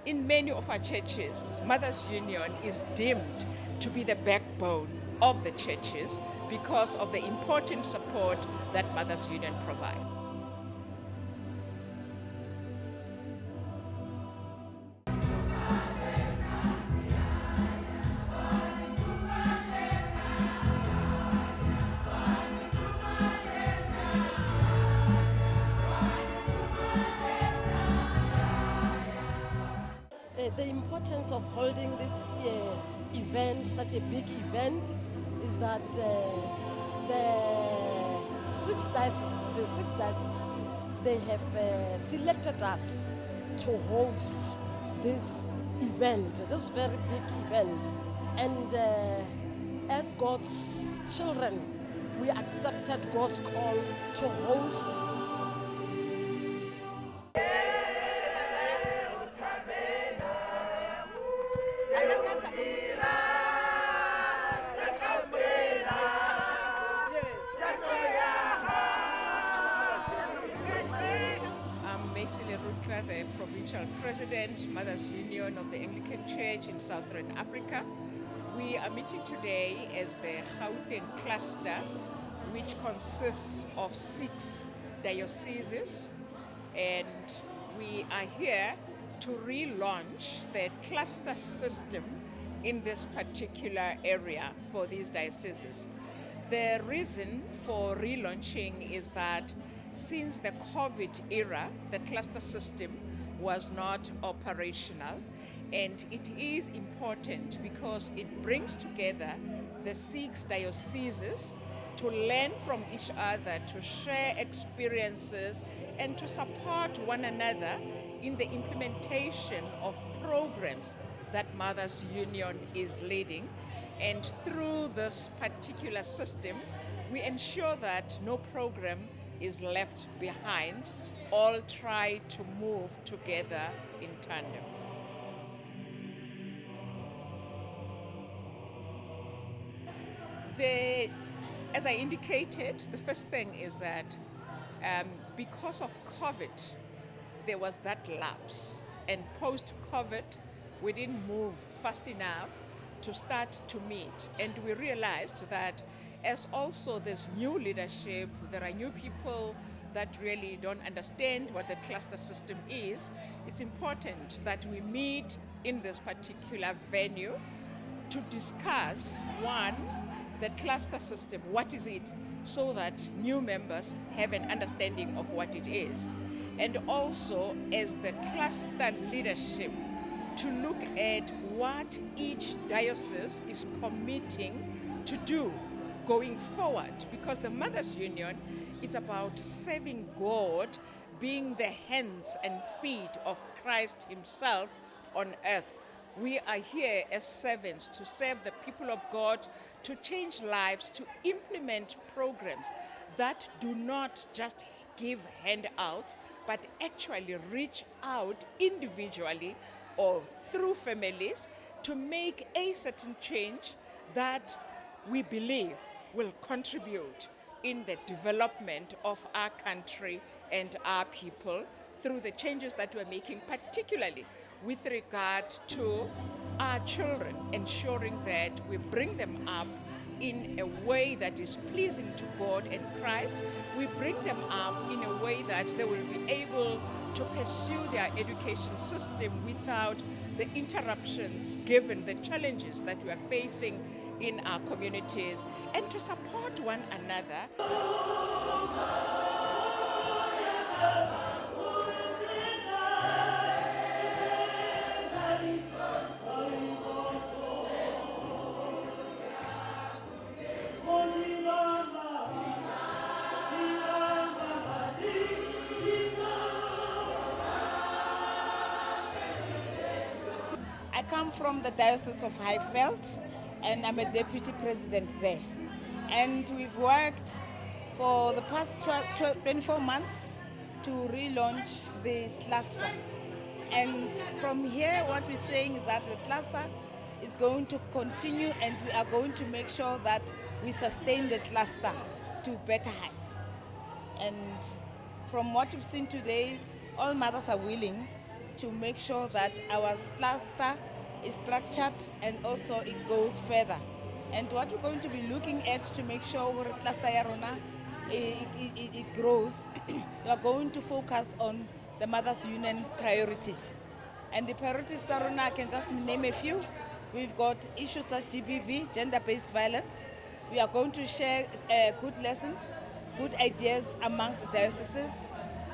In many of our churches, Mothers Union is deemed to be the backbone of the churches because of the important support that Mothers Union provides. The importance of holding this event, such a big event, is that the six dioceses, they have selected us to host this event, this very big event. And as God's children, we accepted God's call to host. The Provincial President, Mothers Union of the Anglican Church in Southern Africa. We are meeting today as the Gauteng cluster, which consists of 6 dioceses, and we are here to relaunch the cluster system in this particular area for these dioceses. The reason for relaunching is that since the COVID era, the cluster system was not operational, and it is important because it brings together the 6 dioceses to learn from each other, to share experiences, and to support one another in the implementation of programs that Mothers Union is leading. And through this particular system, we ensure that no program is left behind. All try to move together in tandem. As I indicated, the first thing is that because of COVID, there was that lapse, and post-COVID, we didn't move fast enough to start to meet, and we realized that as also there's new leadership, there are new people that really don't understand what the cluster system is. It's important that we meet in this particular venue to discuss, one, the cluster system, what is it, so that new members have an understanding of what it is. And also, as the cluster leadership, to look at what each diocese is committing to do going forward, because the Mothers Union is about serving God, being the hands and feet of Christ Himself on earth. We are here as servants to serve the people of God, to change lives, to implement programs that do not just give handouts, but actually reach out individually or through families to make a certain change that we believe will contribute in the development of our country and our people through the changes that we're making, particularly with regard to our children, ensuring that we bring them up in a way that is pleasing to God and Christ. We bring them up in a way that they will be able to pursue their education system without the interruptions given the challenges that we are facing in our communities, and to support one another. I come from the Diocese of Highveld, and I'm a deputy president there. And we've worked for the past 24 months to relaunch the cluster. And from here, what we're saying is that the cluster is going to continue, and we are going to make sure that we sustain the cluster to better heights. And from what we've seen today, all mothers are willing to make sure that our cluster is structured and also it goes further. And what we're going to be looking at to make sure our cluster ya rona it grows, we are going to focus on the Mothers Union priorities. And the priorities tsa rona, I can just name a few. We've got issues like GBV, gender-based violence. We are going to share good lessons, good ideas amongst the dioceses.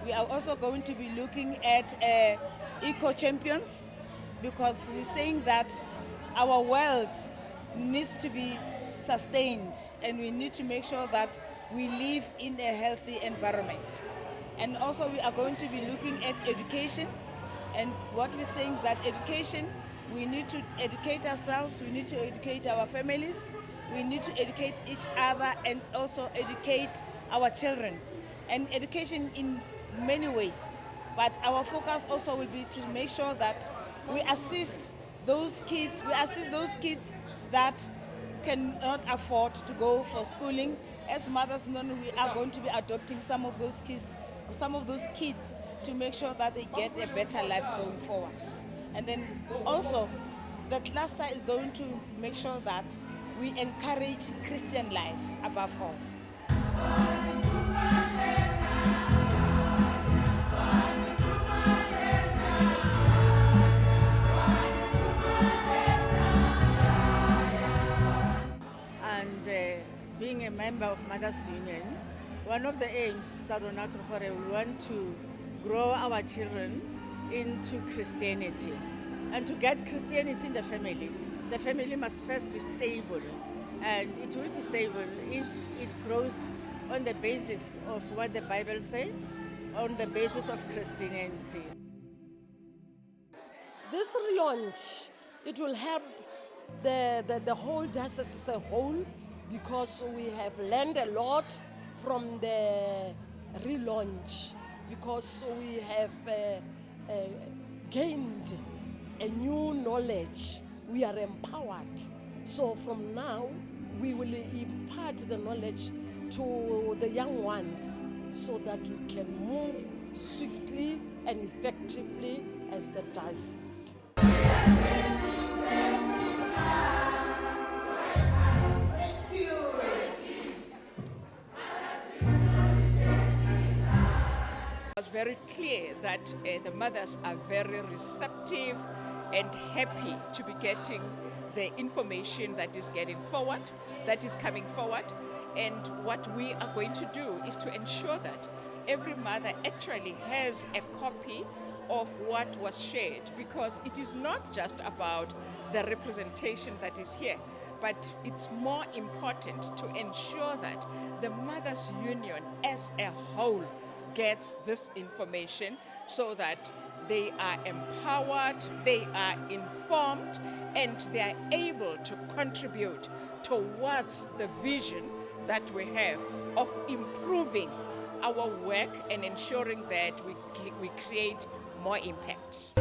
We are also going to be looking at eco-champions, because we're saying that our world needs to be sustained and we need to make sure that we live in a healthy environment. And also we are going to be looking at education, and what we're saying is that education, we need to educate ourselves, we need to educate our families, we need to educate each other and also educate our children. And education in many ways, but our focus also will be to make sure that we assist those kids that cannot afford to go for schooling. As Mothers Union, we are going to be adopting some of those kids to make sure that they get a better life going forward. And then also, the cluster is going to make sure that we encourage Christian life above all. Being a member of Mothers Union, one of the aims we want to grow our children into Christianity. And to get Christianity in the family must first be stable. And it will be stable if it grows on the basis of what the Bible says, on the basis of Christianity. This relaunch, it will help the whole diocese as a whole, because we have learned a lot from the relaunch, because we have gained a new knowledge. We are empowered. So from now, we will impart the knowledge to the young ones so that we can move swiftly and effectively as the diocese. It was very clear that the mothers are very receptive and happy to be getting the information that is coming forward. And what we are going to do is to ensure that every mother actually has a copy of what was shared, because it is not just about the representation that is here, but it's more important to ensure that the Mothers Union as a whole gets this information so that they are empowered, they are informed, and they are able to contribute towards the vision that we have of improving our work and ensuring that we create more impact.